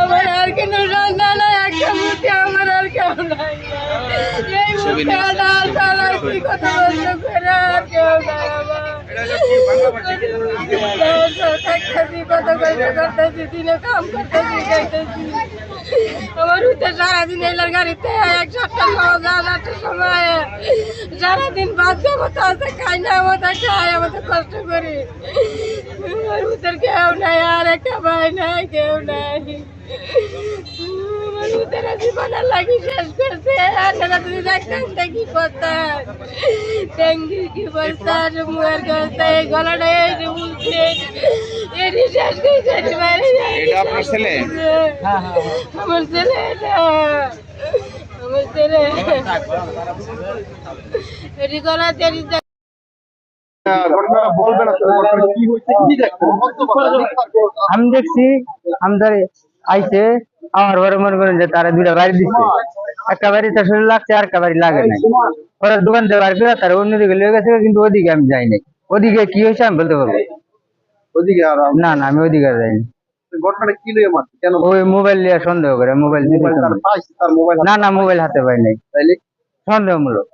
আমার আর কোনো রান্না নাই, একটা মুঠি আমার আর কেউ নাই। এই মুঠে ডাল চালাই কি কথা বলছো করে আর কেউ নাই আমার। থাকতেছি, কত কষ্ট করতেছি, দিনে কাম করতেছি, খাইতেছি। আমার উঠে সারাদিন এলার গাড়িতে 1-7টার সময় সারাদিন বাদ মতো আছে, খাই না মতো খাই, আমাদের কষ্ট করি। আমার উঠের কেউ নাই, আর একটা ভাই নাই, কেউ নাই। আমার উঠের জীবনের লাগি শেষ করছে। আপনারা তুমি দেখতেন কি করতেন, ট্যাঙ্গি কি বলতেন, মুয়ের করতে গলাটা এই যে উঠছে, এটি শেষ করছে। আপনার ছেলে? আমার ছেলে, এটা আমার ছেলে। এটি গলাতে আমি দেখছি আমাদের আইসে আমার ঘরে মনে করেন যে তারা দুইটা বাড়ি দিচ্ছে, একটা বাড়িতে শরীর লাগছে আর একটা বাড়ি লাগে নাই। পরে দোকান থেকে বাড়ি করে তারা অন্যদিকে লেগে গেছে, কিন্তু ওদিকে আমি যাই নাই। ওদিকে কি হয়েছে আমি বলতে পারবো না, না আমি ওইদিকে যাইনি। ওই মোবাইল নিয়ে সন্দেহ করে, মোবাইল না, না মোবাইল হাতে পাই নাই, সন্দেহমূলক।